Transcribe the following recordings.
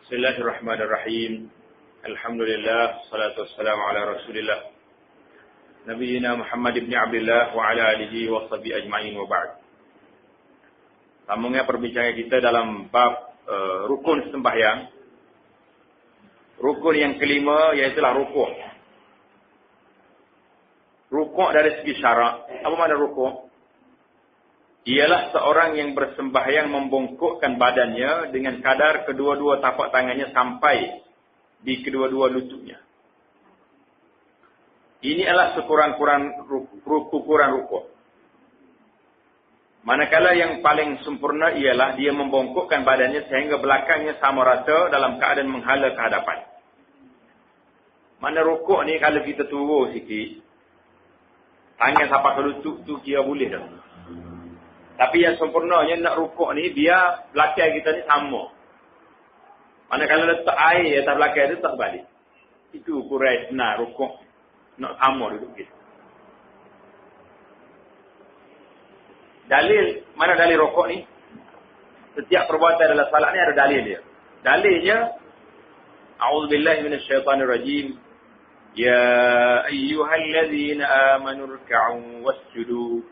Bismillahirrahmanirrahim. Alhamdulillah, salatu wassalamu ala Rasulillah. Nabiyyina Muhammad ibn Abdullah wa ala alihi wa sahbihi ajma'in wa ba'd. Sambungnya perbincangan kita dalam bab rukun sembahyang. Rukun yang kelima iaitulah rukuk. Rukuk dari segi syarak. Apa makna rukuk? Ialah seorang yang bersembahyang membongkokkan badannya dengan kadar kedua-dua tapak tangannya sampai di kedua-dua lututnya. Ini adalah sekurang-kurang ukuran rukuk. Manakala yang paling sempurna ialah dia membongkokkan badannya sehingga belakangnya sama rata dalam keadaan menghala ke hadapan. Mana rukuk ni kalau kita turun sikit, tangan sampai ke lutut tu kira boleh dah. Tapi yang sempurnanya nak rukuk ni, biar belakang kita ni sama. Manakala letak air atas belakang tu tak balik. Itu ukuran senar rukuk. Nak sama duduk kita. Dalil, mana dalil rukuk ni? Setiap perbuatan dalam salat ni ada dalil dia. Dalilnya, A'udzubillahi minasyaitanirrajim. Ya ayyuhalladzina amanu ruk'u wasjudu.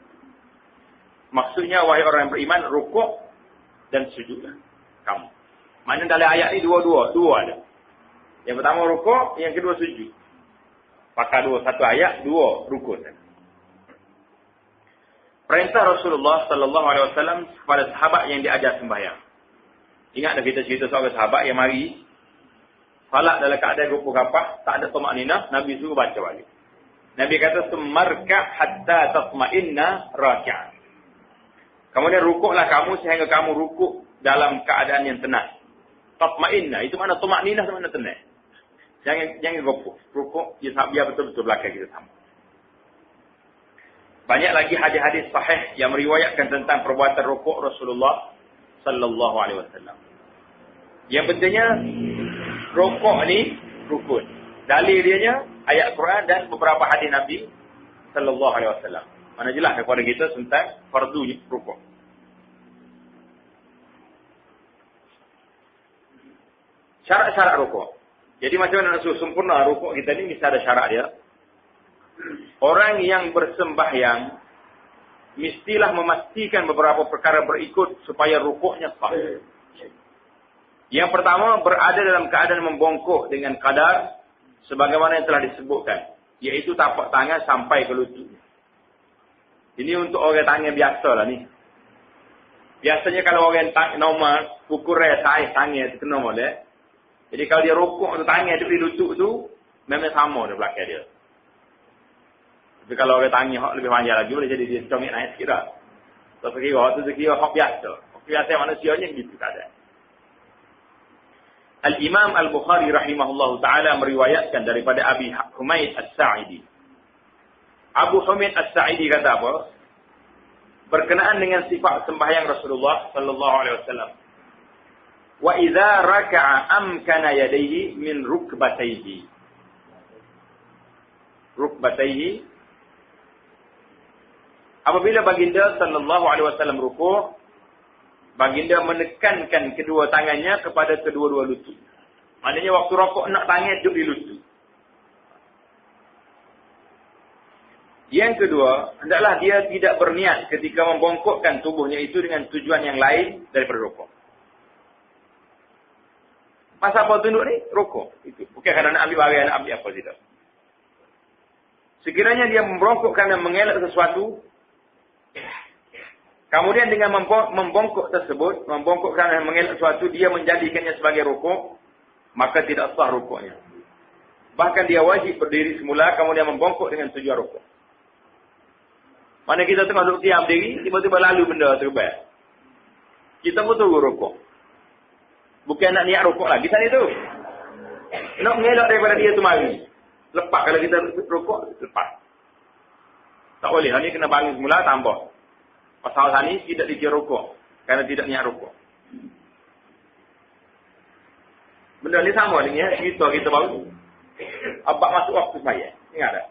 Maksudnya, wahai orang yang beriman, rukuk dan sujudlah kamu. Mana dalam ayat ni dua ada. Yang pertama rukuk, yang kedua sujud. Pakai satu ayat, dua rukuk. Perintah Rasulullah sallallahu alaihi wasallam kepada sahabat yang diajar sembahyang. Ingat dah kita cerita soal sahabat yang mari salat dalam keadaan rukuk kapah, tak ada tumakninah, Nabi suruh baca balik. Nabi kata, "Sumarka hatta tatma'inna raki'an." Kemudian rukuklah kamu sehingga kamu rukuk dalam keadaan yang tenang. Tatma'inna, itu mana tumakninah, itu mana tenang. Jangan rukuk. Rukuk, biar betul-betul belakang kita sama. Banyak lagi hadis-hadis sahih yang meriwayatkan tentang perbuatan rukuk Rasulullah sallallahu alaihi wasallam. Yang pentingnya, rukuk ni rukun. Dalil dianya ayat Quran dan beberapa hadis Nabi sallallahu alaihi wasallam. Mana jelas kepada kita tentang fardu rukuk. Syarat-syarat rukuk. Jadi macam mana nak sempurna rukuk kita ni, mesti ada syarat dia. Orang yang bersembahyang mestilah memastikan beberapa perkara berikut supaya rukuknya sah. Yang pertama, berada dalam keadaan membongkok dengan kadar sebagaimana yang telah disebutkan, iaitu tapak tangan sampai ke lututnya. Ini untuk orang tangan biasa lah ni. Biasanya kalau orang normal, ukuran saiz tangan itu kena boleh. Jadi kalau dia rukuk tu tangan tu di lutut tu, memang sama dia belakang dia. Tapi kalau orang tangan lebih panjang lagi, boleh jadi dia congek naik sikit dah. So sekira tu sekira hak biasa. Hak biasa manusianya gitu keadaan. Al-Imam Al-Bukhari rahimahullahu ta'ala meriwayatkan daripada Abi Humaid As-Sa'idi. Abu Humaid As-Sa'idi kata apa? Berkenaan dengan sifat sembahyang Rasulullah sallallahu alaihi wasallam. Wa idza raka'a amkana yadayhi min rukbatayhi. Rukbatayhi. Apabila baginda sallallahu alaihi wasallam rukuk, baginda menekankan kedua tangannya kepada kedua-dua lutut. Maknanya waktu rukuk nak tangan duduk di lutut. Yang kedua, hendaklah dia tidak berniat ketika membongkokkan tubuhnya itu dengan tujuan yang lain daripada rukuk. Masa apa tunduk ni? Rukuk. Itu. Bukan kerana nak ambil barang, nak ambil apa tidak. Sekiranya dia membongkokkan dan mengelak sesuatu, kemudian dengan membongkok tersebut, membongkokkan dan mengelak sesuatu, dia menjadikannya sebagai rukuk, maka tidak sah rukuknya. Bahkan dia wajib berdiri semula, kemudian membongkok dengan tujuan rukuk. Mana kita tengah duduk diam diri, tiba-tiba lalu benda terbaik. Kita pun tunggu rukuk. Bukan nak niat rukuk lagi sana itu. Nak mengelak daripada dia tu mari. Lepas kalau kita rukuk, lepas. Tak boleh. Ini kena bangun semula, tambah. Pasal sana tidak dikira rukuk. Kerana tidak niat rukuk. Benda ni sama dengan cerita kita baru. Abang masuk waktu sembahyang. Ingat tak?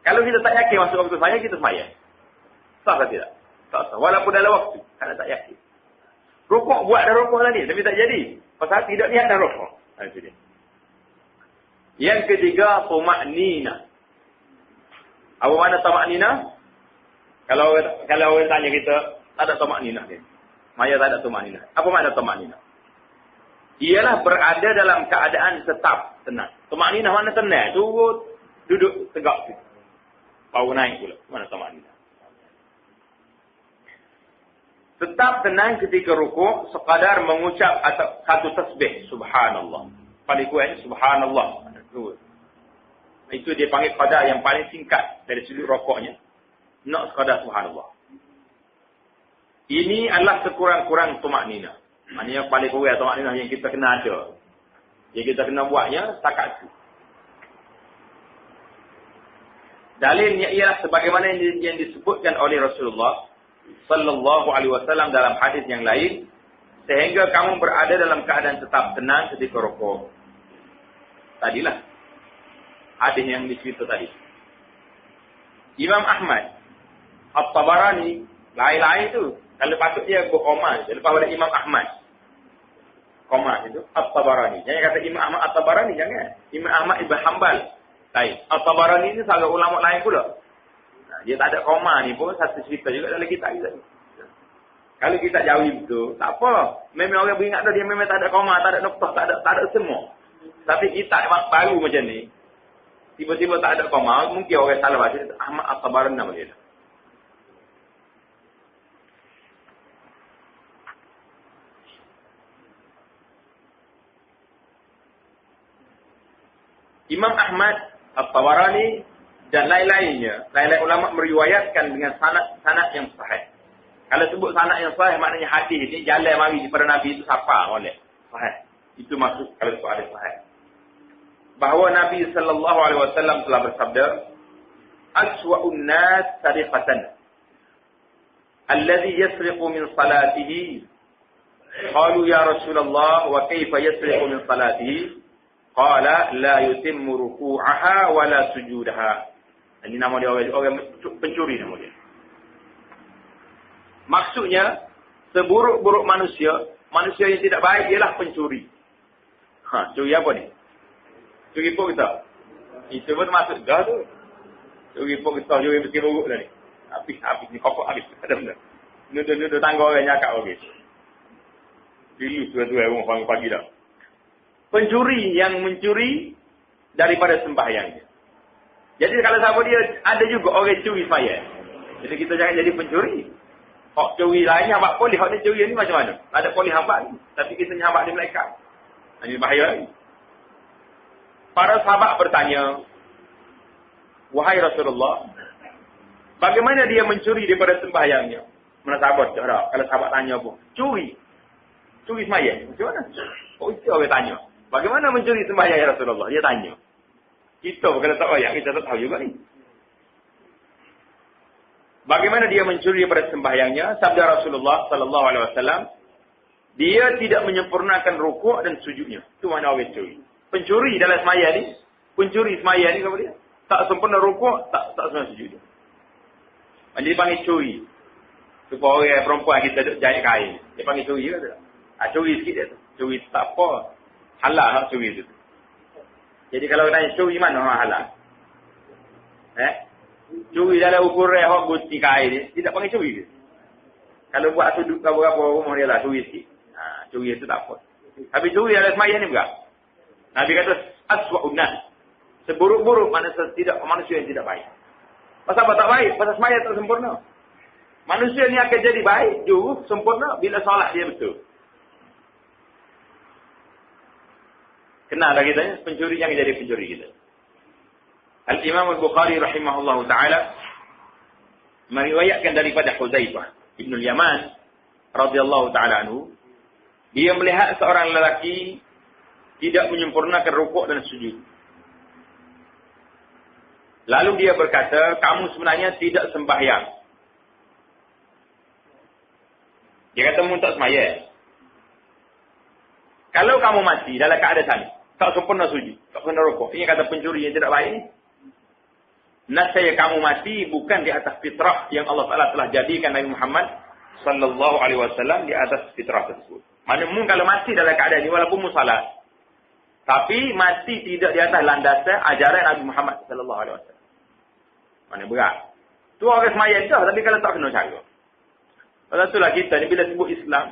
Kalau kita tak yakin masuk waktu sembahyang, kita sembahyang. Sah ke tidak? Tak sah. Walaupun dalam waktu. Kerana tak yakin. Rukuk buat dah rukuk tadi. Tapi tak jadi. Pasal tidak niat dan rukuk. Itu dia. Yang ketiga, tuma'nina. Apa makna tuma'nina? Kalau orang tanya kita, tak ada tuma'nina. Maya tak ada tuma'nina. Apa makna tuma'nina? Ialah berada dalam keadaan tetap, tenang. Tuma'nina makna tenang. Duduk tegak. Bau naik pula. Mana tuma'nina? Tetap tenang ketika rukuk, sekadar mengucap satu tasbih. Subhanallah. Paling kuat subhanallah. Itu dia panggil qadar yang paling singkat dari sudut rukuknya. Nak sekadar subhanallah. Ini adalah sekurang-kurang tuma'nina. Maknanya paling kurang tuma'nina yang kita kena ada. Yang kita kena buatnya setakat itu. Dalilnya ialah sebagaimana yang disebutkan oleh Rasulullah sallallahu alaihi wasallam dalam hadis yang lain, sehingga kamu berada dalam keadaan tetap tenang ketika rukuk. Tadilah hadis yang dicerita tadi. Imam Ahmad At-Tabarani lain-lain tu. Kalau patut dia berqomah, lepas pada Imam Ahmad. Qomah itu At-Tabarani. Jangan kata Imam Ahmad At-Tabarani, jangan. Imam Ahmad Ibn Hanbal. Lain. At-Tabarani ni sahaja ulama lain pula. Dia tak ada koma ni pun satu cerita juga dalam kitab kita. Kalau kita jauhi betul, tak apa. Memang orang beringat dah dia memang tak ada koma, tak ada noktah, tak ada semua. Tapi kita baru macam ni, tiba-tiba tak ada koma, mungkin orang salah baca. Ahmad At-Tabarani nama dia. Imam Ahmad At-Tabarani dan lain-lainnya, lain-lain ulama meriwayatkan dengan sanad yang sahih. Kalau sebut sanad yang sahih, maknanya hadis ini jalan mari daripada Nabi itu siapa oleh sahih. Itu maksud kalau itu ada sahih. Bahawa Nabi sallallahu alaihi wasallam telah bersabda, "Aswa'un nas sariqatan alladhi yasriqu min salatihi." Qalu ya Rasulullah, wa kaifa yasriqu min salatihi? Qala la yutimmu ruku'aha wa la sujudaha. Ini nama dia orang pencuri nama dia. Maksudnya, seburuk-buruk manusia yang tidak baik ialah pencuri. Curi apa ni? Curi pok kita. Itu pun masuk dah tu. Curi pok kita, curi meski buruk dah ni. Habis ni kopok habis. Ada benda. Nuduh tangga orang nyakak habis. Dulu dua-dua orang pagi dah. Pencuri yang mencuri daripada sembahyangnya. Jadi kalau siapa dia, ada juga orang curi sembahyang. Jadi kita jangan jadi pencuri. Hak curi lain, hambat polis. Hak dia curi ni macam mana? Ada polis hambat ni. Tapi kita hambat di malaikat. Ini bahaya lagi. Para sahabat bertanya, wahai Rasulullah, bagaimana dia mencuri daripada sembahyangnya? Mana sahabat cakap, kalau sahabat tanya pun, curi sembahyang. Macam mana? Oh, itu orang tanya. Bagaimana mencuri sembahyang ya Rasulullah? Dia tanya. Kita kalau tak ayat, kita tak tahu juga ni. Bagaimana dia mencuri daripada sembahyangnya? Sabda Rasulullah sallallahu alaihi wasallam, dia tidak menyempurnakan rukuk dan sujudnya. Itu mana orang curi. Pencuri dalam sembahyang ni, apa dia? Tak sempurna rukuk, tak sempurna sujud. Dia panggil curi. Supaya orang perempuan kita duduk jahit kain. Dia panggil curi ke tak? Curi sikit dia tu. Curi tak apa. Halal nak curi tu. Jadi kalau tanya curi mana orang halal? Curi dalam ukuran hok gusti kain ni, tidak panggil curi ke? Kalau buat sudut berapa rumah dia lah curi sikit. Curi itu tak apa. Tapi curi dalam sembahyang ni bukan. Nabi kata aswa'un nas. Seburuk-buruk manusia yang tidak baik. Pasal apa tak baik? Pasal sembahyang tak sempurna. Manusia ni akan jadi baik, jauh sempurna bila solat dia betul. Kenal dah kita, pencuri yang jadi pencuri kita. Al-Imam Al-Bukhari rahimahullah ta'ala meriwayatkan daripada Hudzaifah Ibn Yaman radhiyallahu ta'ala anhu, dia melihat seorang lelaki tidak menyempurnakan rukuk dan sujud. Lalu dia berkata, kamu sebenarnya tidak sembahyang. Dia kata, mu tak sembahyang. Kalau kamu mati dalam keadaan tak sempurna sujud, tak sempurna rukuk, ini kata pencuri yang tidak baik ni. Nasaya kamu mati bukan di atas fitrah yang Allah Ta'ala telah jadikan Nabi Muhammad sallallahu alaihi wasallam di atas fitrah tersebut. Mana mu kalau mati dalam keadaan ini walaupun mu salat, tapi mati tidak di atas landasan ajaran Nabi Muhammad sallallahu alaihi wasallam. Mana berat. Tu orang sembahyang dah, tapi kalau tak kena cara. Kalau itulah kita ni bila sebut Islam,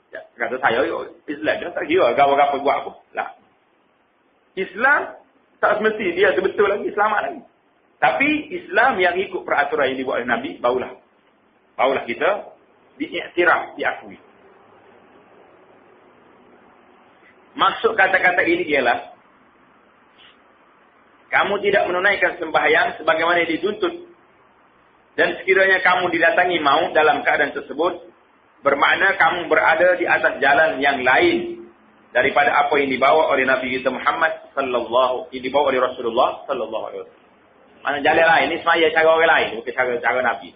ya, kata saya Islam dia tak kira apa buat apa. Lah. Islam tak semesti dia betul lagi, selamat lagi. Tapi Islam yang ikut peraturan yang dibuat oleh Nabi, barulah kita diiktiraf, diakui. Maksud kata-kata ini ialah kamu tidak menunaikan sembahyang sebagaimana dituntut, dan sekiranya kamu didatangi maut dalam keadaan tersebut, bermakna kamu berada di atas jalan yang lain daripada apa yang dibawa oleh Nabi kita Muhammad yang dibawa oleh Rasulullah sallallahu alaihi wasallam. Mana jalan lain ni sembahyang cara orang lain, bukan cara Nabi.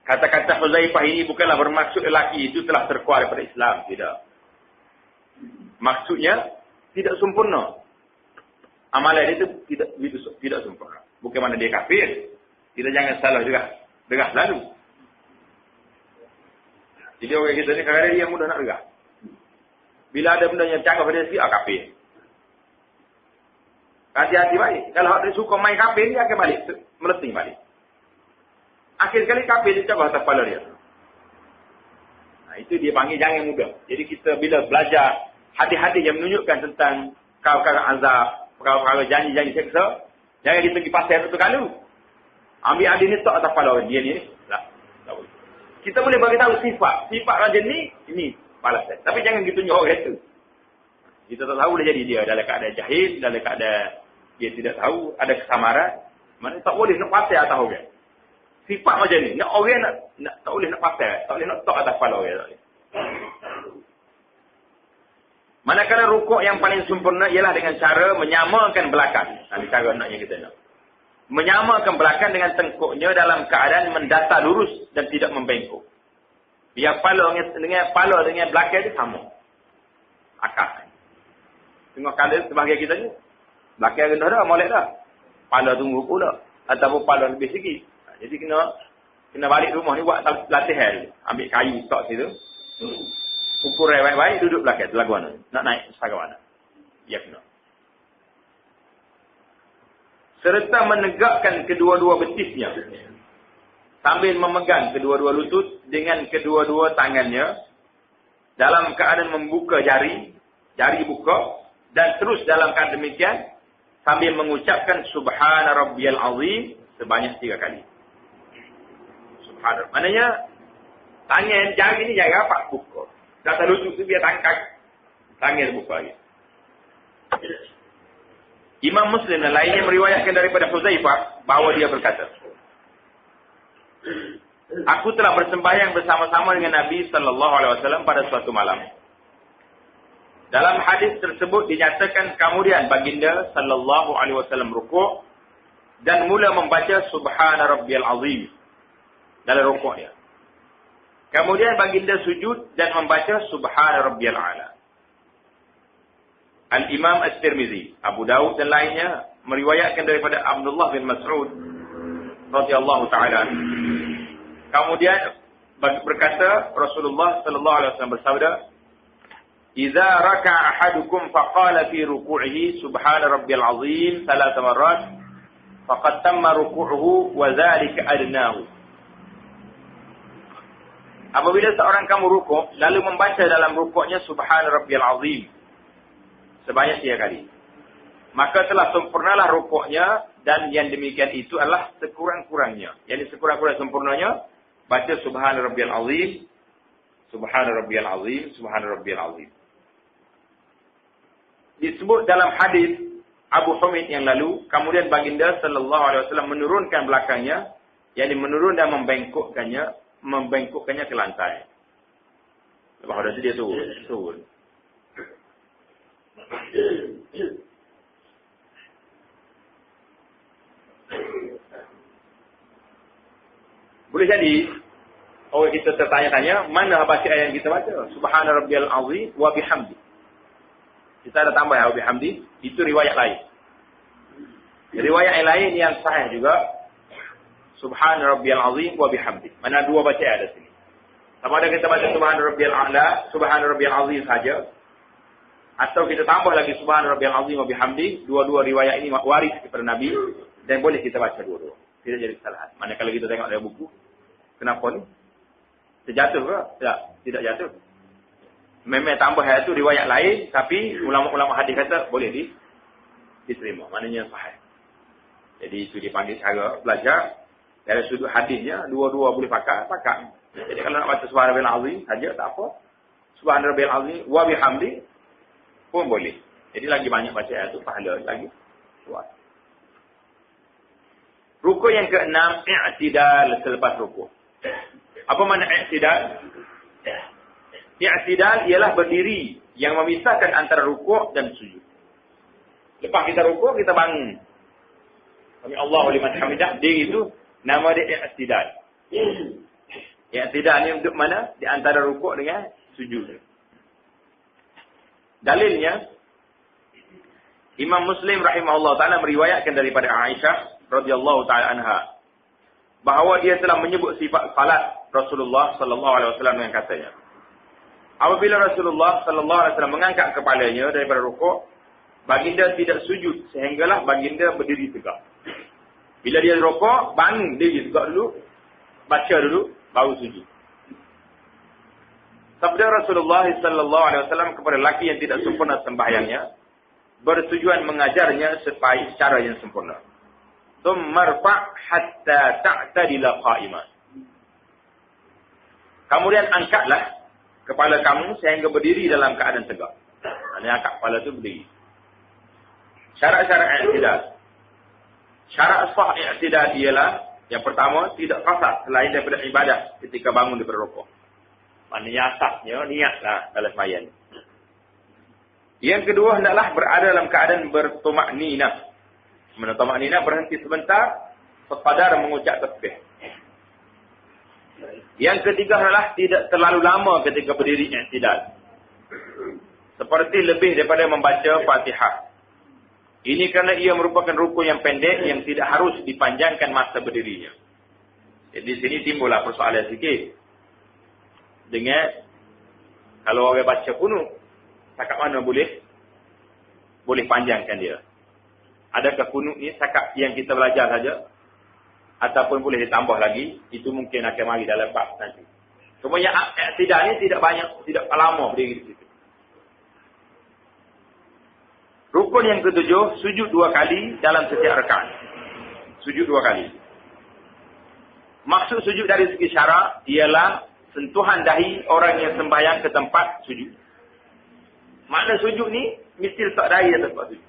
Kata-kata Huzaifah ini bukanlah bermaksud lelaki itu telah terkeluar daripada Islam. Tidak. Maksudnya, tidak sempurna. Amalan itu tidak sempurna. Bukan mana dia kafir. Kita jangan salah juga. Degah selalu. Jadi orang kita ni kadang-kadang dia mudah nak degah. Bila ada benda yang cakap pada dia, kafir. Hati-hati baik. Kalau dia suka main kafir, dia akan balik. Meleting balik. Akhir sekali kafir dia cabah atas kepala dia. Nah, itu dia panggil jangan mudah. Jadi kita bila belajar hadis-hadis yang menunjukkan tentang perkara azab, perkara janji-janji seksa, jangan kita pergi pasal satu kali. Ambil hadis ni tak atas kepala dia ni. Tak boleh. Kita boleh bagi tahu sifat raja ni, ini balasan. Tapi jangan kita tunjuk orang itu. Kita tak tahu boleh jadi dia dalam keadaan jahil, dalam keadaan dia tidak tahu, ada kesamaran. Mana tak boleh nak pasal atas orang. Sifat macam ni. Nak orang nak tak boleh nak pasal. Tak boleh nak tok atas kepala orang. Manakala rukuk yang paling sempurna ialah dengan cara menyamakan belakang. Nanti cara naknya kita nak. Menyamakan belakang dengan tengkuknya dalam keadaan mendatar lurus dan tidak membengkok. Biar kepala dengan belakang dia sama. Akak. Tengok kala sebahagian kita ni. Belakang rendah dah, molek dah. Kepala tunggu pula. Ataupun kepala lebih sikit. Jadi kena balik rumah ni buat latihan. Ambil kayu stok situ. Ukur baik-baik, duduk belakang. Lagu mana? Nak naik setakat mana? Ya kena. Serta menegakkan kedua-dua betisnya. Sambil memegang kedua-dua lutut dengan kedua-dua tangannya. Dalam keadaan membuka jari buka. Dan terus dalam keadaan demikian. Sambil mengucapkan Subhana Rabbiyal Azim sebanyak 3 kali. Maknanya tangan jari ni jari apa buka. Data lutut tu biar tangan buka lagi. Imam Muslim dan lainnya meriwayatkan daripada Huzaifah bahawa dia berkata, aku telah bersembahyang bersama-sama dengan Nabi sallallahu alaihi wasallam pada suatu malam. Dalam hadis tersebut dinyatakan kemudian baginda sallallahu alaihi wasallam rukuk dan mula membaca Subhana Rabbiyal Azim dalam rukuknya. Kemudian baginda sujud dan membaca Subhana Rabbiyal A'la. Al-Imam At-Tirmizi, Abu Daud dan lainnya meriwayatkan daripada Abdullah bin Mas'ud radhiyallahu taala. Kemudian berkata Rasulullah sallallahu alaihi wasallam bersabda, "Idza raka'a ahadukum faqala fi ruku'ihi Subhana Rabbiyal Azim 3 marrat, faqad tamma ruku'uhu wa dzalika adnahu." Apabila seorang kamu rukuk, lalu membaca dalam rukuknya Subhana Rabbiyal Azim sebanyak 3 kali, maka telah sempurnalah rukuknya, dan yang demikian itu adalah sekurang-kurangnya. Yang sekurang-kurang sempurnanya, baca Subhana Rabbiyal Azim, Subhana Rabbiyal Azim, Subhana Rabbiyal Azim. Disebut dalam hadis Abu Hamid yang lalu, kemudian baginda sallallahu alaihi wasallam menurunkan belakangnya, yakni menurun dan membengkokkannya ke lantai. Lepas itu dia turun. Boleh jadi orang kita tertanya-tanya, mana bacaan yang kita baca? Subhana Rabbiyal Azim wa bihamdi. Kita ada tambah wa bihamdi, itu riwayat lain. Riwayat lain yang sahih juga, Subhana Rabbiyal Azim wa bihamdi. Mana 2 bacaan ada sini. Sama ada kita baca Subhana Rabbiyal A'la, Subhana Rabbiyal Azim saja, atau kita tambah lagi Subhana Rabbiyal Azim wa bihamdi, dua-dua riwayat ini waris kepada Nabi, dan boleh kita baca dua-dua. Tidak jadi kesalahan. Mana kalau kita tengok dari buku, kenapa ni? Terjatuh ke? Tidak jatuh. Memang tambah itu riwayat lain, tapi ulama-ulama hadis kata boleh diterima. Maknanya sahih. Jadi itu dipanggil cara belajar. Dari sudut hadisnya, dua-dua boleh pakai. Jadi kalau nak baca Subhana Rabbiyal Azim saja, tak apa. Subhana Rabbiyal Azim wa bihamdi pun boleh. Jadi lagi banyak baca ayat itu, pahala lagi. Kuat. Rukuk yang keenam, i'tidal selepas rukuk. Apa makna i'tidal? I'tidal ialah berdiri yang memisahkan antara rukuk dan sujud. Lepas kita rukuk, kita bangun. Sami Allahu liman hamidah, diri itu nama dia i'tidal. I'tidal ni duduk mana? Di antara rukuk dengan sujud. Dalilnya, Imam Muslim rahimahullah ta'ala meriwayatkan daripada Aisyah radhiyallahu ta'ala anha bahawa dia telah menyebut sifat salat Rasulullah sallallahu alaihi wasallam dengan katanya, apabila Rasulullah sallallahu alaihi wasallam mengangkat kepalanya daripada rukuk, baginda tidak sujud sehinggalah baginda berdiri tegak. Bila dia rukuk, bangun diri tegak dulu, baca dulu, baru sujud. Sabda Rasulullah sallallahu alaihi wasallam kepada lelaki yang tidak sempurna sembahyangnya bertujuan mengajarnya secara yang sempurna. Tsummarfa' hatta ta'tadila qa'iman. Kemudian angkatlah kepala kamu sehingga berdiri dalam keadaan tegak. Maksudnya angkat kepala itu berdiri. Syarat-syarat i'tidal. Syarat sah i'tidal ialah yang pertama, tidak kasar selain daripada ibadah ketika bangun daripada rukuk. Maknanya asasnya niatlah dalam sembahyang. Yang kedua, hendaklah berada dalam keadaan bertumakninah. Tumakninah berhenti sebentar sekadar mengucap tasbih. Yang ketiga adalah tidak terlalu lama ketika berdiri i'tidal. Seperti lebih daripada membaca Fatihah. Ini kerana ia merupakan rukun yang pendek yang tidak harus dipanjangkan masa berdirinya. Jadi di sini timbullah persoalan sikit. Dengan kalau orang baca kunut, setakat mana boleh panjangkan dia? Adakah kunut ni setakat yang kita belajar saja? Ataupun boleh ditambah lagi? Itu mungkin akan mari dalam bab nanti. Semuanya i'tidal ni tidak lama berdiri di situ. Rukun yang ketujuh, sujud 2 kali dalam setiap rakaat. Sujud 2 kali. Maksud sujud dari segi syarak ialah sentuhan dahi orang yang sembahyang ke tempat sujud. Makna sujud ni mesti letak dahi atas tempat sujud.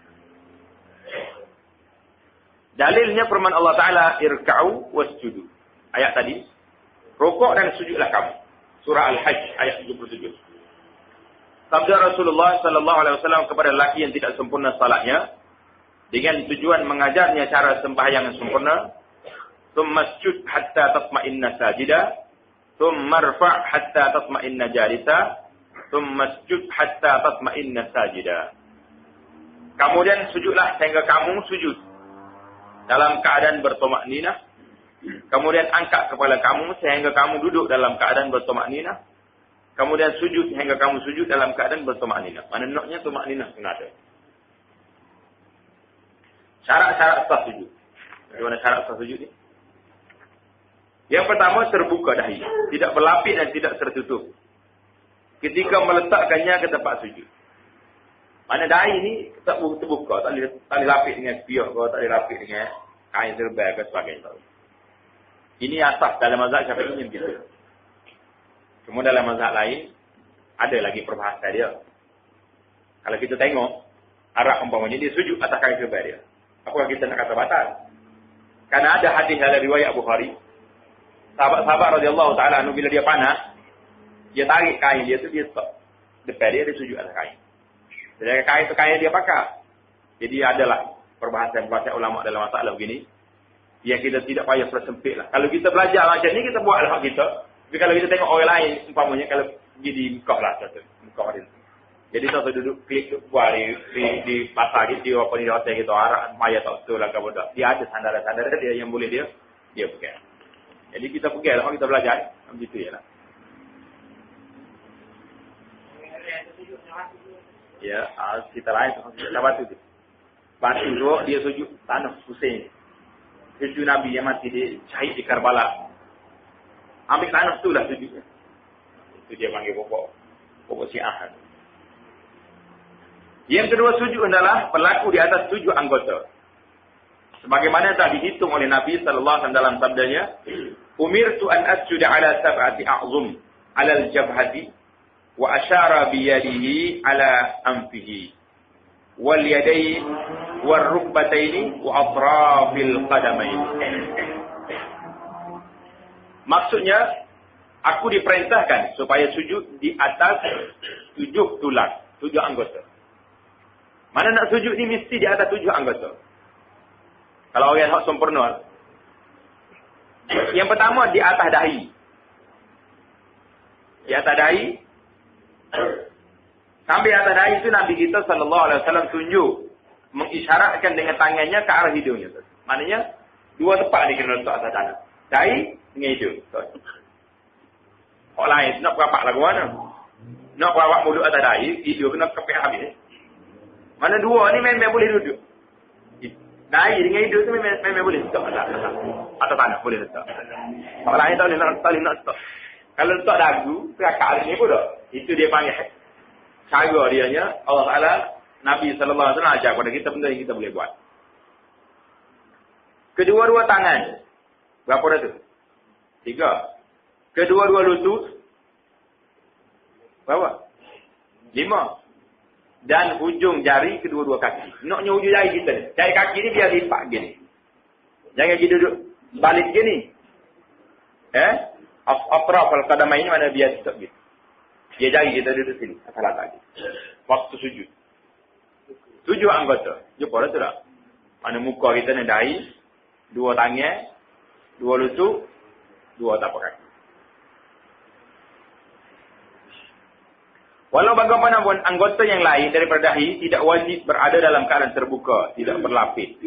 Dalilnya firman Allah Ta'ala, irka'u wasjudu. Ayat tadi, rukuk dan sujudlah kamu. Surah Al-Hajj ayat 77. Sabda Rasulullah sallallahu alaihi wasallam kepada lelaki yang tidak sempurna salatnya dengan tujuan mengajarnya cara sembahyang yang sempurna, tsummasjud hatta tatma'inna sajida, tsummarfa' hatta tatma'inna jalisa, tsummasjud hatta tatma'inna sajida. Kemudian sujudlah sehingga kamu sujud dalam keadaan bertumakninah. Kemudian angkat kepala kamu sehingga kamu duduk dalam keadaan bertumakninah. Kemudian sujud hingga kamu sujud dalam keadaan bertumakninah. Mana naknya tumakninah kena ada. Syarat-syarat sah sujud. Bagaimana syarat sah sujud ni? Yang pertama, terbuka dahi. Tidak berlapis dan tidak tertutup. Ketika meletakkannya ke tempat sujud. Mana dahi ni tak terbuka. Tak boleh lapis dengan spiok atau tak boleh lapis dengan kain serba ke sebagainya. Ini asas dalam mazhab Syafi'i yang begitu. Cuma dalam mazhab lain, ada lagi perbahasan dia. Kalau kita tengok, Arab umpamanya dia sujud atas kain serba dia. Apakah kita nak kata batal? Karena ada hadis dalam riwayat Bukhari. Sahabat-sahabat radhiyallahu ta'ala anhu bila dia panas, dia tarik kain dia tu, dia stop. Depan dia sujud atas kain. Sedangkan kain tu kain dia pakai. Jadi adalah perbahasan ulama dalam masalah begini. Yang kita tidak payah persempit lah. Kalau kita belajar macam ni, kita buatlah hak kita. Tapi kalau kita tengok orang lain, umpamanya kalau pergi di Mekah lah, Mekah dia. Jadi tak duduk klik buat di pasar gitu, apa di hotel gitu, arah maya tak betul lah kamu dah. Dia ada sandaran-sandaran dia yang boleh dia pakai. Jadi kita pergi lah, kita belajar, begitu ya lah. Ya, kita lain sama batu tu. Batu tu dia sujud tanah Husain. Cucu Nabi yang mati di syahid di Karbala. Ambil tanah tu lah sujudnya. Itu dia panggil pokok Syiah. Yang kedua sujud adalah berlaku di atas 7 anggota. Sebagaimana telah dihitung oleh Nabi sallallahu alaihi wasallam dalam sabdanya, "Umirtu an asjuda ala sab'ati a'zum, 'ala al-jabhati wa asyara bi yadihi 'ala anfihi wal yadayn wal rukbataini wa atrafil qadamain." Maksudnya, aku diperintahkan supaya sujud di atas 7 tulang, 7 anggota. Mana nak sujud ni mesti di atas 7 anggota. Kalau orang hak sempurna. Yang pertama di atas dahi. Di atas dahi. Sampai atas dahi itu Nabi kita sallallahu alaihi wasallam tunjuk, mengisyaratkan dengan tangannya ke arah hidungnya. Maknanya 2 tempat dia kena letak atas tanah. Dahi dengan hidung. Orang lain nak berapak lagu mana? Nak berawak mulut atas dahi, hidung kena kepek habis. Mana 2 ni memang boleh duduk. Dahi dengan hidung tu memang boleh letak atas tanah, boleh letak. Orang lain tak boleh nak letak. Kalau letak dagu, terakak ni pun tak. Itu dia panggil cara dianya. Allah Ta'ala, Nabi sallallahu alaihi wasallam ajar kepada kita benda yang kita boleh buat. Kedua-dua tangan. Berapa dah tu? 3. Kedua-dua lutut. Berapa? 5. Dan hujung jari kedua-dua kaki. Naknya hujung jari kita ni. Jari kaki ni biar lipat gini. Jangan dia duduk balik gini. Atraf al-qadamain mana biar tetap gitu. Dia jari kita duduk sini. Asal letak gitu. Waktu sujud. 7 anggota. Jumpa dah tu tak? Mana muka kita ni dahi. 2 tangan. 2 lutut. 2 tapak kaki. Walau bagaimanapun anggota yang lain daripada dahi tidak wajib berada dalam keadaan terbuka, tidak berlapis,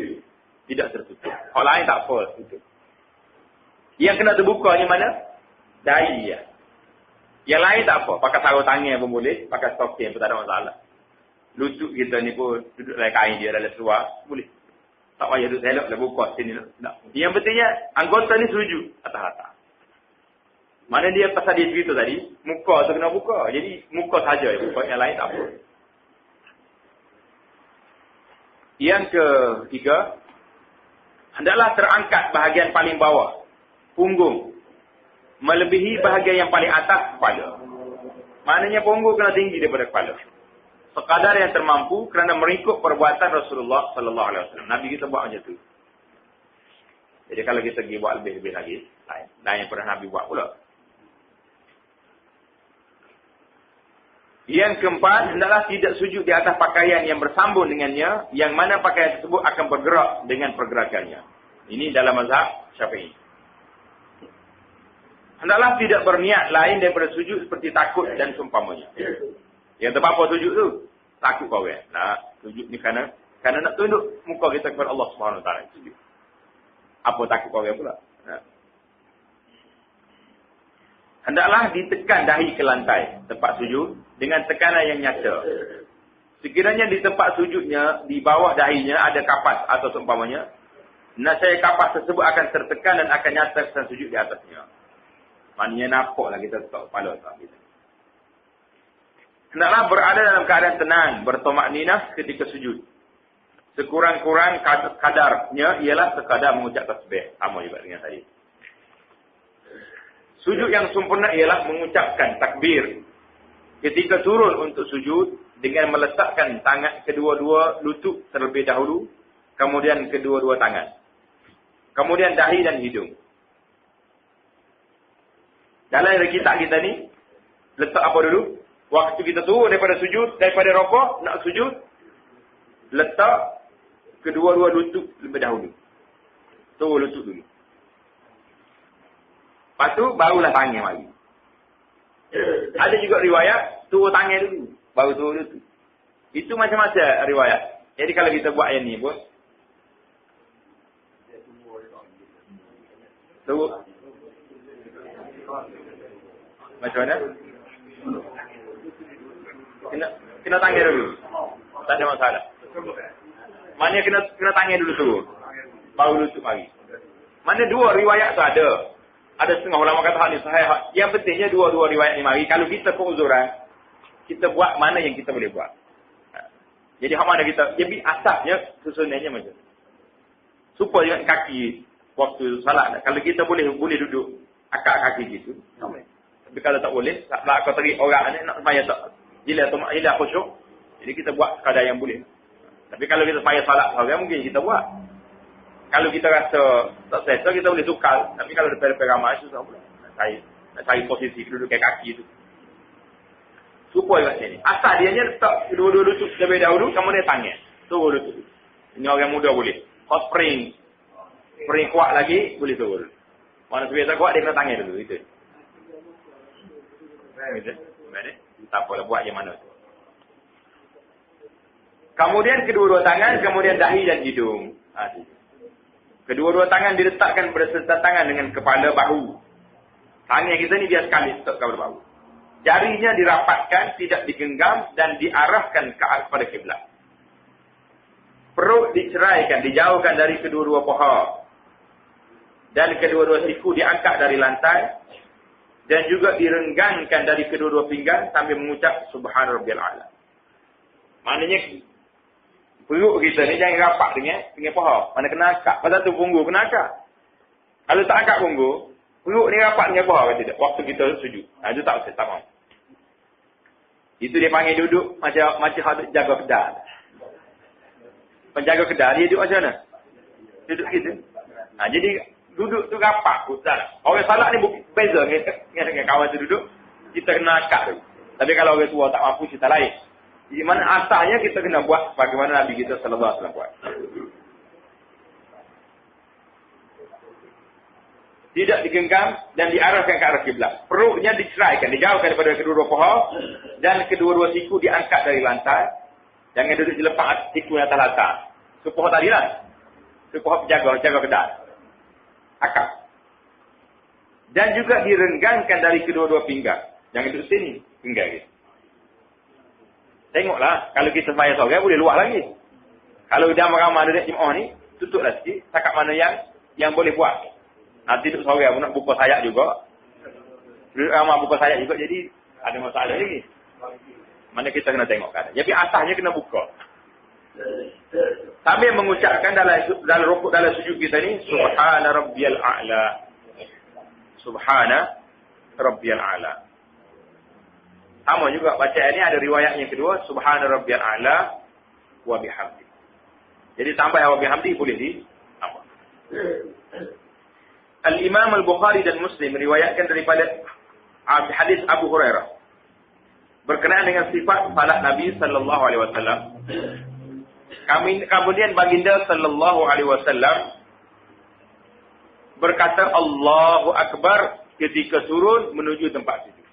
tidak tertutup. Hal lain tak apa tutup. Yang kena terbuka ni mana? Dahi ya. Yang lain tak apa, pakai sarung tangan pun boleh, pakai stocking pun tak ada masalah. Lutut kita ni pun duduk dalam kain dia dalam seluar, boleh. Tak payah duduk selok dah buka sini nak. Yang pentingnya anggota ni sujud atas. Mana dia pasal dia cerita tadi, muka tu kena buka. Jadi, muka saja yang buka, yang lain tak apa. Yang ketiga, hendaklah terangkat bahagian paling bawah, punggung, melebihi bahagian yang paling atas, kepala. Maknanya punggung kena tinggi daripada kepala. Sekadar yang termampu kerana mengikut perbuatan Rasulullah sallallahu alaihi wasallam. Nabi kita buat macam tu. Jadi kalau kita pergi buat lebih-lebih lagi, lain yang pernah Nabi buat pula. Yang keempat, hendaklah tidak sujud di atas pakaian yang bersambung dengannya, yang mana pakaian tersebut akan bergerak dengan pergerakannya. Ini dalam mazhab Syafi'i. Hendaklah tidak berniat lain daripada sujud seperti takut dan seumpamanya. Yang terpapar sujud tu, takut kau kan. Nah, sujud ni kerana nak tunduk muka kita kepada Allah Subhanahu Wa Taala. Apa takut kau kan pula? Nah. Hendaklah ditekan dahi ke lantai tempat sujud dengan tekanan yang nyata. Sekiranya di tempat sujudnya, di bawah dahinya ada kapas atau seumpamanya, nasaya kapas tersebut akan tertekan dan akan nyata kesan sujud di atasnya. Maknanya nampaklah kita letak kepala tak gitu. Hendaklah berada dalam keadaan tenang, bertomak ninah ketika sujud. Sekurang-kurang kadarnya ialah sekadar mengucap tasbih. Sama juga dengan tadi. Sujud yang sempurna ialah mengucapkan takbir ketika turun untuk sujud dengan meletakkan tangan kedua-dua lutut terlebih dahulu, kemudian kedua-dua tangan, kemudian dahi dan hidung. Dalam kitab kita ni, letak apa dulu? Waktu kita turun daripada sujud, daripada rukuk nak sujud, letak kedua-dua lutut terlebih dahulu. Turun lutut dulu. Lepas tu, barulah tangan lagi. Ada juga riwayat, turun tangan dulu. Baru turun lutut. Itu macam-macam riwayat. Jadi kalau kita buat yang ni pun. Turun. Macam mana? kena tanya dulu. Tak ada masalah. Mana kena tanya dulu tu. Baru lutut mari. Mana dua riwayat tu ada. Ada setengah ulama kata hadis sahih. Yang pentingnya dua-dua riwayat ni mari. Kalau kita keuzuran, kita buat mana yang kita boleh buat. Jadi hak mana kita, jadi asasnya susunannya macam tu. Supaya kaki waktu salat. Kalau kita boleh duduk akak kaki gitu. Tapi kalau tak boleh, tak kau tarik orang ni nak sembahyang tak. Hilang khusyuk. Jadi kita buat sekadar yang boleh. Tapi kalau kita sembahyang salat seorang mungkin kita buat. Kalau kita rasa tak settle, kita boleh tukar. Tapi kalau daripada ramai, susah pula. Nak cari posisi duduk kaki tu. Supaya kat sini. Asal dia ni letak dua-dua lutut lebih dahulu, kemudian tangan. Turun lutut. Ini orang muda boleh. Hot spring. Spring kuat lagi, boleh turun. Mana sebiasa kuat, dia kena tangan dulu. Itu. Tak apalah buat yang mana tu. Kemudian kedua-dua tangan, kemudian dahi dan hidung. Kedua-dua tangan diletakkan berserta tangan dengan kepala bahu. Tangan kita ni biar sekali letak kepala bahu. Jarinya dirapatkan, tidak digenggam dan diarahkan ke arah pada kiblat. Perut diceraikan, dijauhkan dari kedua-dua paha. Dan kedua-dua siku diangkat dari lantai. Dan juga direnggangkan dari kedua-dua pinggang sambil mengucap Subhana Rabbiyal A'la. Maknanya perut kita ni jangan rapat dengan paha. Mana kena angkat. Pasal tu punggu kena angkat. Kalau tak angkat punggu, perut ni rapat dengan paha ke tidak? Waktu kita sujud. Itu tak mahu. Itu dia panggil duduk macam jaga kedai. Penjaga kedai dia duduk macam mana? Duduk gitu. Jadi duduk tu rapat pusat. Orang salat ni beza dengan kawan tu duduk. Kita kena angkat tu. Tapi kalau orang tua tak mampu, kita lain. Di mana asalnya kita kena buat bagaimana Nabi kita sallallahu alaihi wasallam buat. Tidak digenggam dan diarahkan ke arah kiblat. Perutnya diceraikan, dijauhkan daripada kedua-dua paha dan kedua-dua siku diangkat dari lantai. Jangan duduk dilepas siku atas lantai. Supoh tadi lah. Supoh jaga kedai. Akak. Dan juga direnggangkan dari kedua-dua pinggang. Jangan duduk sini, pinggang gitu. Tengoklah, kalau kita sembahyang seorang boleh luar lagi. Kalau dah ramai ada jemaah ni, tutuplah sikit, cakap mana yang boleh buat. Nanti duduk seorang pun nak buka sayap juga. Duduk ramai buka sayap juga, jadi ada masalah lagi. Mana kita kena tengok kan. Jadi asasnya kena buka. Sambil mengucapkan dalam rukuk dalam sujud kita ni, Subhana Rabbiyal A'la. Subhana Rabbiyal A'la. Sama juga bacaan ni ada riwayat yang kedua, Subhana Rabbiyal A'la wa bihamdi. Jadi tambah wa bihamdi boleh di apa? Al-Imam Al-Bukhari dan Muslim meriwayatkan daripada hadis Abu Hurairah berkenaan dengan sifat salat Nabi sallallahu alaihi wasallam. Kemudian baginda sallallahu alaihi wasallam berkata Allahu Akbar ketika turun menuju tempat sujud.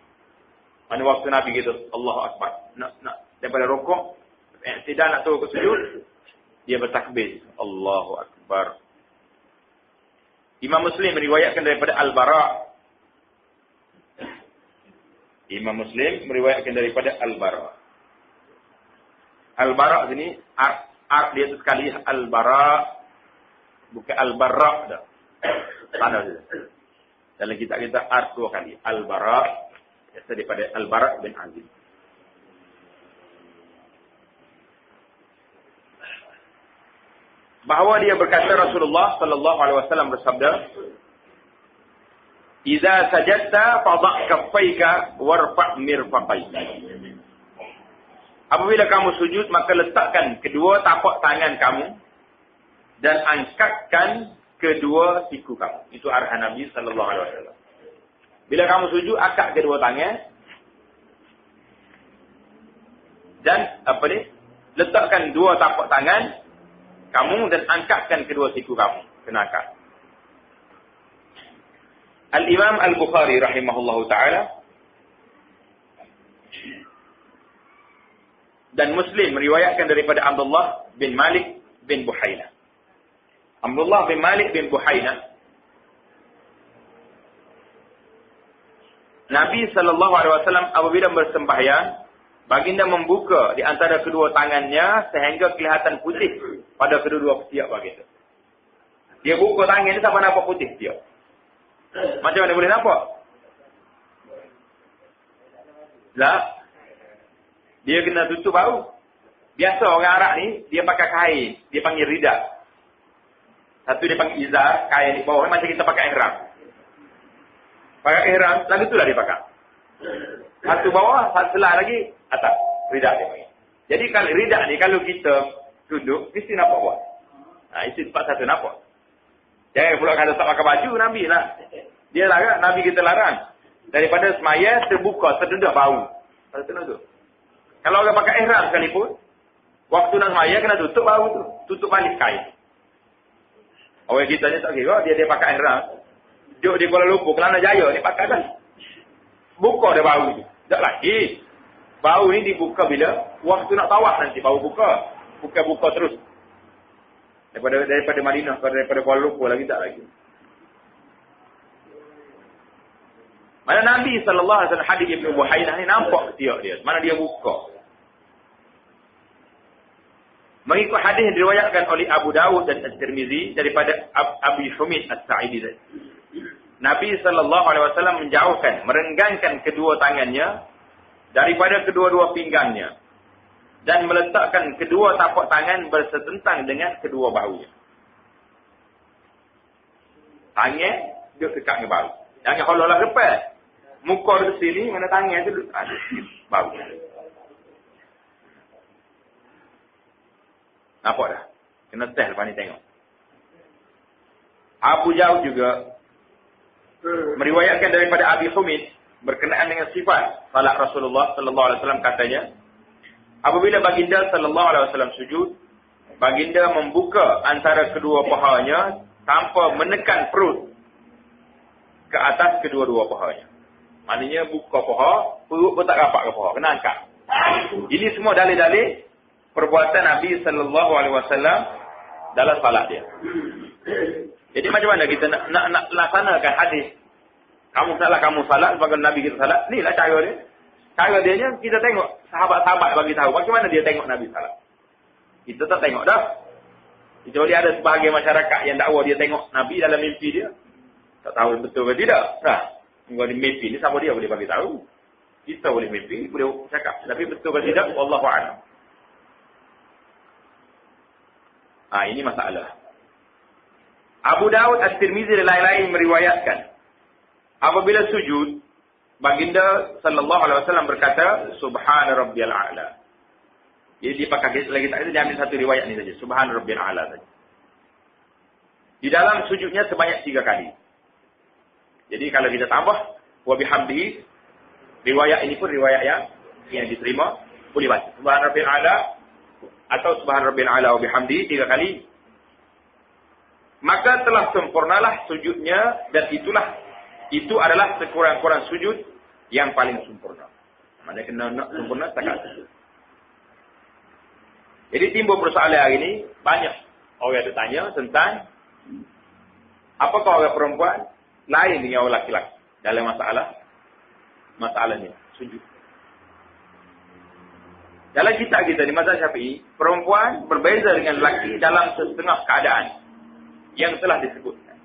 Pada waktu Nabi gitu Allahu Akbar. Nak daripada rukuk, tidak nak turun ke sujud, dia bertakbir Allahu Akbar. Imam Muslim meriwayatkan daripada Al-Bara. Imam Muslim meriwayatkan daripada Al-Bara. Al-Bara sini dia tu sekali Al-Bara, bukan Al-Bara dah. Sana saja. Dalam kitab kita dua kali Al-Bara daripada Al-Bara bin Azib. Bahawa dia berkata Rasulullah sallallahu alaihi wasallam bersabda, "Idza sajadta fadha' kaffaika warfa' mirfaqaika." Apabila kamu sujud, maka letakkan kedua tapak tangan kamu dan angkatkan kedua siku kamu. Itu arahan Nabi sallallahu alaihi wasallam. Bila kamu sujud, angkat kedua tangan dan letakkan dua tapak tangan kamu dan angkatkan kedua siku kamu. Kena angkat. Al-Imam Al-Bukhari rahimahullahu ta'ala dan Muslim meriwayatkan daripada Abdullah bin Malik bin Buhainah. Abdullah bin Malik bin Buhainah, Nabi sallallahu alaihi wasallam apabila bersembahyang, Baginda membuka di antara kedua tangannya sehingga kelihatan putih pada kedua-dua ketiak baginda. Dia buka tangan ni sampai nampak putih dia. Macam mana boleh nampak? Lah, dia kena tutup bau. Biasa orang Arab ni, dia pakai kain. Dia panggil rida. Satu dia panggil izar, kain di bawah. Macam kita pakai ihram. Pakai ihram, lalu itulah dia pakai. Satu bawah, satu selah lagi, atas. Rida dia panggil. Jadi kalau rida ni, kalau kita duduk, mesti nampak bawah. Itu tempat satu nampak. Jangan pula kata tak pakai baju, Nabi lah. Dia larang, Nabi kita larang. Daripada semaya, terbuka, terdedah bau. Kalau tu. Kalau orang pakai ihram sekalipun, waktu nak semaya, kena tutup bau tu. Tutup balik kain. Orang kita ni tak kira, dia pakai ihram. Duduk di Kuala Lumpur, Kelana Jaya, ni pakai kan. Buka dia bau tu. Tak lagi. Bau ni dibuka bila waktu nak tawaf nanti, bau buka. Buka terus. Daripada Madinah, daripada Kuala Lumpur lagi tak lagi. Mana Nabi SAW hadis Ibn Buhainah ni nampak ketiak dia. Mana dia buka. Mengikut hadis yang diriwayatkan oleh Abu Dawud dan At-Tirmizi daripada Abi Humid As-Sa'idi. Nabi SAW menjauhkan, merenggangkan kedua tangannya daripada kedua-dua pinggangnya. Dan meletakkan kedua tapak tangan bersetentang dengan kedua bahunya. Tangan, dia dekat dengan bahu. Jangan hololah lepas. Muka di sini, mana tangan tu ada bahu. Nampak dah? Kena test lepas ni tengok. Abu Jauh juga meriwayatkan daripada Abi Humid berkenaan dengan sifat salat Rasulullah sallallahu alaihi wasallam katanya, apabila baginda sallallahu alaihi wasallam sujud, baginda membuka antara kedua pahanya tanpa menekan perut ke atas kedua-dua pahanya. Maknanya buka paha, perut pun tak rapat ke paha, kena angkat. Ini semua dalil-dalil perbuatan Nabi sallallahu alaihi wasallam dalam salat dia. Jadi macam mana kita nak laksanakan hadis? Kamu salat sebagai Nabi kita salat. Inilah cara dia. Cara dia nya kita tengok sahabat-sahabat bagi tahu bagaimana dia tengok Nabi salat. Kita tak tengok dah. Kecuali ada sebahagian masyarakat yang dakwa dia tengok Nabi dalam mimpi dia. Tak tahu betul ke tidak. Nah, kalau di mimpi ni siapa dia boleh bagi tahu. Kita boleh mimpi, boleh cakap. Tapi betul ke tidak, wallahu a'lam. Ini masalah. Abu Dawud, At-Tirmizi dan lain-lain meriwayatkan, apabila sujud, baginda sallallahu alaihi wasallam berkata, Subhana rabbiyal a'la. Jadi dia pakai lagi tak, dia ambil satu riwayat ni saja, Subhana rabbiyal a'la saja. Di dalam sujudnya sebanyak 3 kali. Jadi kalau kita tambah wa bihamdihi, riwayat ini pun riwayat yang diterima, boleh baca Subhana rabbiyal a'la atau Subhana rabbiyal a'la wa bihamdihi 3 kali. Maka telah sempurnalah sujudnya, dan itu adalah sekurang-kurang sujud yang paling sempurna. Mana kena nak sempurna setakat sujud. Jadi timbul persoalan hari ini, banyak orang ada tanya tentang apakah orang perempuan lain dengan orang laki-laki dalam masalahnya sujud. Dalam kitab kita di mazhab Syafi'i, perempuan berbeza dengan lelaki dalam setengah keadaan yang telah disebutkan.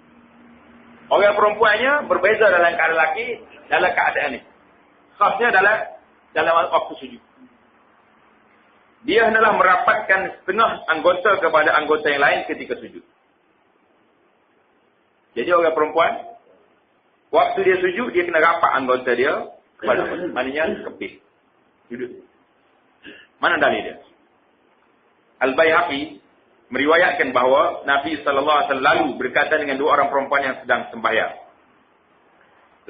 Orang perempuannya berbeza dalam keadaan lelaki dalam keadaan ini. Khasnya dalam waktu sujud. Dia hendaklah merapatkan setengah anggota kepada anggota yang lain ketika sujud. Jadi orang perempuan, waktu dia sujud, dia kena rapat anggota dia kepada maknanya kepit. Sujud. Mana dalil dia? Al-Baihaqi meriwayatkan bahawa Nabi SAW lalu berkata dengan 2 orang perempuan yang sedang sembahyang.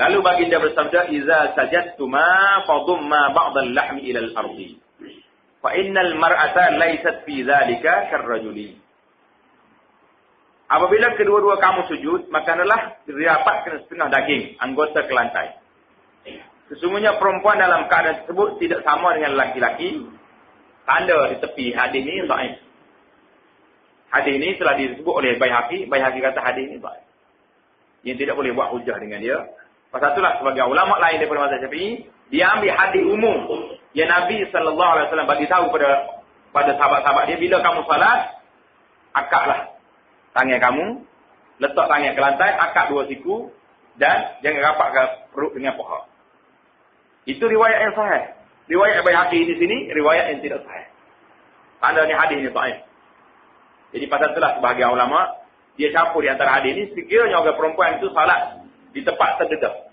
Lalu baginda bersabda, "Iza sajadtuma fadumma ba'dal lahmi ila al-ardi. Fa innal mar'ata laysat fi dzalika karrajuli." Apabila kedua-dua kamu sujud, maka hendaklah dirapatkan setengah daging anggota ke lantai. Sesungguhnya perempuan dalam keadaan tersebut tidak sama dengan laki-laki. Tanda di tepi hadis ini dhaif. Hadis ini telah disebut oleh Baihaqi. Baihaqi kata hadis ini dhaif. Yang tidak boleh buat hujah dengan dia. Pasal itulah sebagai ulama lain daripada mazhab Syafi'i, dia ambil hadis umum yang Nabi SAW bagi tahu pada sahabat-sahabat dia, bila kamu salat, akaklah tangan kamu, letak tangan ke lantai, akak dua siku, dan jangan rapatkan perut dengan paha. Itu riwayat yang sahih. Riwayat Baihaqi di sini, riwayat yang tidak sahih. Tanda ni hadis ni sahih. Jadi pasal itulah sebahagian ulama, dia campur di antara hadis ni, sekiranya orang perempuan itu salat di tempat terdedah,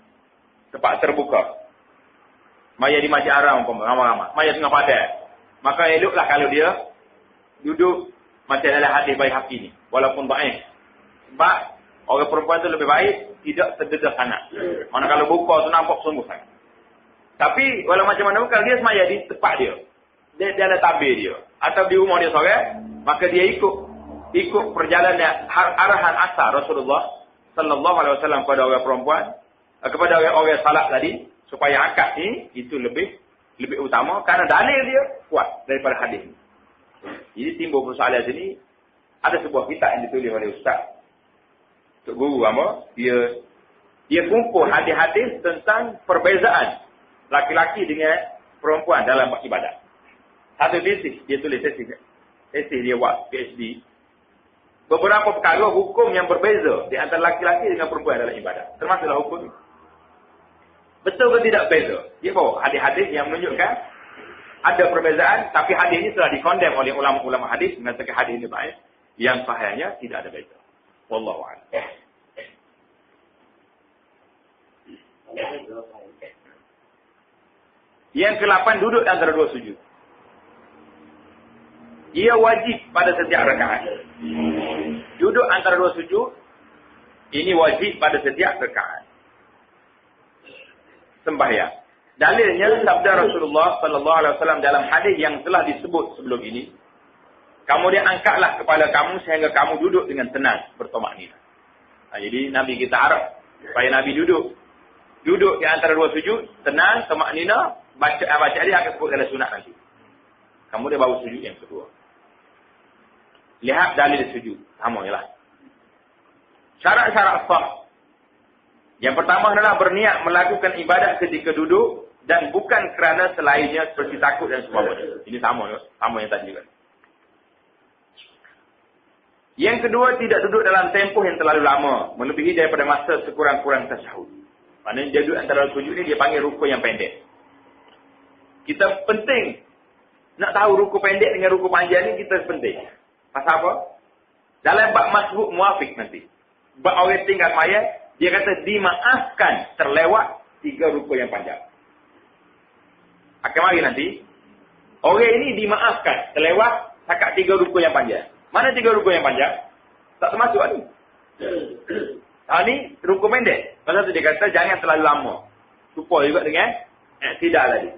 tempat terbuka. Maya di Masjid Haram, ramai-ramai. Maya tengah padat. Maka eloklah kalau dia duduk macam dalam hadis Baihaqi ni. Walaupun baik. Sebab orang perempuan tu lebih baik tidak terdedah sangat. Mana kalau buka tu nampak sungguh sangat. Tapi walau macam mana pun, kalau dia semaya di tempat dia. Dia ada tabir dia. Atau di rumah dia seorang. Maka dia ikut perjalanan arahan asar Rasulullah sallallahu alaihi wasallam kepada orang perempuan. Kepada orang salat tadi. Supaya akad ni itu lebih utama kerana dalil dia kuat daripada hadis ni. Jadi timbul persoalan sini, ada sebuah kitab yang ditulis oleh ustaz Tok Guru apa? Dia kumpul hadis-hadis tentang perbezaan laki-laki dengan perempuan dalam ibadat. Satu tesis dia tulis, tesis dia buat PhD. Beberapa perkara hukum yang berbeza di antara laki-laki dengan perempuan dalam ibadat. Termasuklah hukum ni. Betul ke tidak beza? Dia bawa hadis-hadis yang menunjukkan ada perbezaan, tapi hadis ini telah dikondem oleh ulama-ulama hadis, mengatakan hadis ini baik. Yang sahihnya tidak ada beza. Wallahu a'lam. Yang ke-8, duduk antara dua sujud. Ia wajib pada setiap rakaat. Duduk antara dua sujud, ini wajib pada setiap rakaat sembahyang. Dalilnya sabda Rasulullah sallallahu alaihi wasallam dalam hadis yang telah disebut sebelum ini. Kemudian angkatlah kepala kamu sehingga kamu duduk dengan tenang, bertomakninah. Jadi Nabi kita harap supaya Nabi duduk di antara dua sujud, tenang, tomakninah, baca dia akan sebut dalam sunat nanti. Kemudian baru sujud yang kedua. Lihat dalil sujud, sama ialah. Syarat-syarat sah. Yang pertama adalah berniat melakukan ibadat ketika duduk dan bukan kerana selainnya seperti takut dan sebagainya. Ini sama yang tadi juga. Yang kedua, tidak duduk dalam tempoh yang terlalu lama, melebihi daripada masa sekurang-kurang tasyahud. Maknanya dia duduk antara sujud ni dia panggil rukuk yang pendek. Kita penting nak tahu rukuk pendek dengan rukuk panjang ni, kita penting. Pasal apa? Dalam bab masbuk muafiq nanti. Bab orang tinggal mayat, dia kata dimaafkan terlewat 3 rukuk yang panjang. Akan mari nanti. Orang ini dimaafkan terlewat takat 3 rukuk yang panjang. Mana 3 rukuk yang panjang? Tak termasuk ni. Ni rukuk pendek. Pasal tu dia kata jangan terlalu lama. Supaya juga dengan tidak tadi.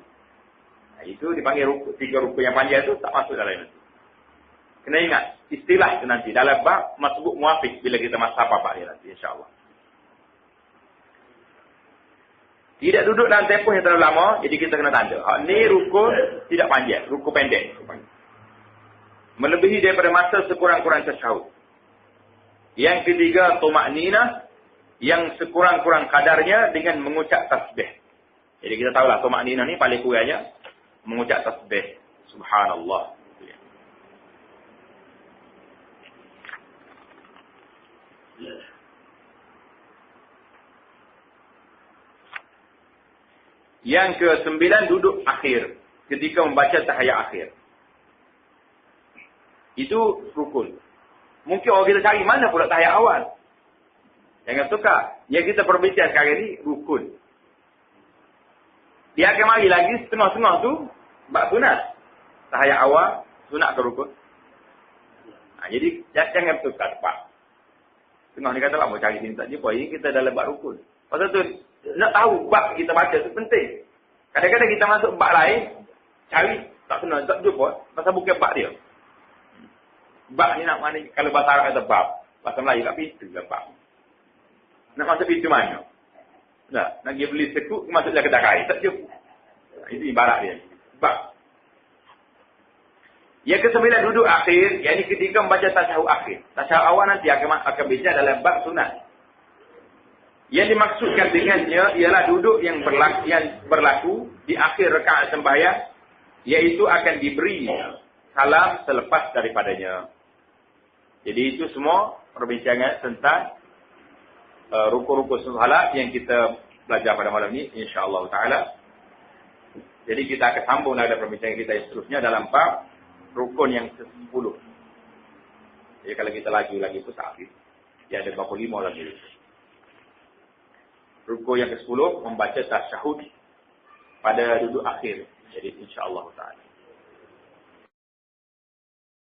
Itu dipanggil rukuk. 3 rukuk yang panjang tu tak masuk dalam nanti. Kena ingat. Istilah tu nanti. Dalam bab masbuk muafiq. Bila kita masuk apa-apa dia nanti. InsyaAllah. Tidak duduk dalam tempoh yang terlalu lama, jadi kita kena tanda. Ni rukun tidak panjang, rukun pendek. Melebihi daripada masa sekurang-kurang tasyahud. Yang ketiga, tumakninah, yang sekurang-kurang kadarnya dengan mengucap tasbih. Jadi kita tahulah tumakninah ni paling kurangnya mengucap tasbih. Subhanallah. Yang ke-9, duduk akhir. Ketika membaca tahiyat akhir. Itu rukun. Mungkin orang kita cari mana pula tahiyat awal. Jangan tukar. Yang kita perbincang sekarang ni, rukun. Dia akan mari lagi setengah-setengah tu, bab sunat. Tahiyat awal, sunat ke rukun. Jadi, jangan tukar tepat. Setengah ni kata lah, mau cari sini tak jumpa. Ini kita dalam bab rukun. Pasal tu, nak tahu bab kita baca tu penting. Kadang-kadang kita masuk bab lain, cari, tak senang, tak jumpa. Pasal bukan bab dia. Bab ni nak mana, kalau bahasa Arab kata bab. Bahasa Melayu kat pintu lah bab. Nak masuk pintu mana? Nak pergi beli sekut, masuk je kedai kain. Tak jumpa. Itu ibarat dia. Bab. Yang ke-9, duduk akhir, yang ini ketika membaca tasyahud akhir. Tasyahud awal nanti akan bicara dalam bab sunat. Yang dimaksudkan dengannya ialah duduk yang berlaku di akhir rakaat sembahyang yaitu akan diberi salam selepas daripadanya. Jadi itu semua perbincangan tentang rukun-rukun salat yang kita belajar pada malam ini, insya-Allah taala. Jadi kita akan sambung lagi perbincangan kita yang seterusnya dalam bab rukun yang ke-10. Jadi kalau kita lagi pun tak habis. Ya ada 25 lagi. Rukun yang ke-10 membaca tasyahud pada duduk akhir. Jadi insya-Allah taala.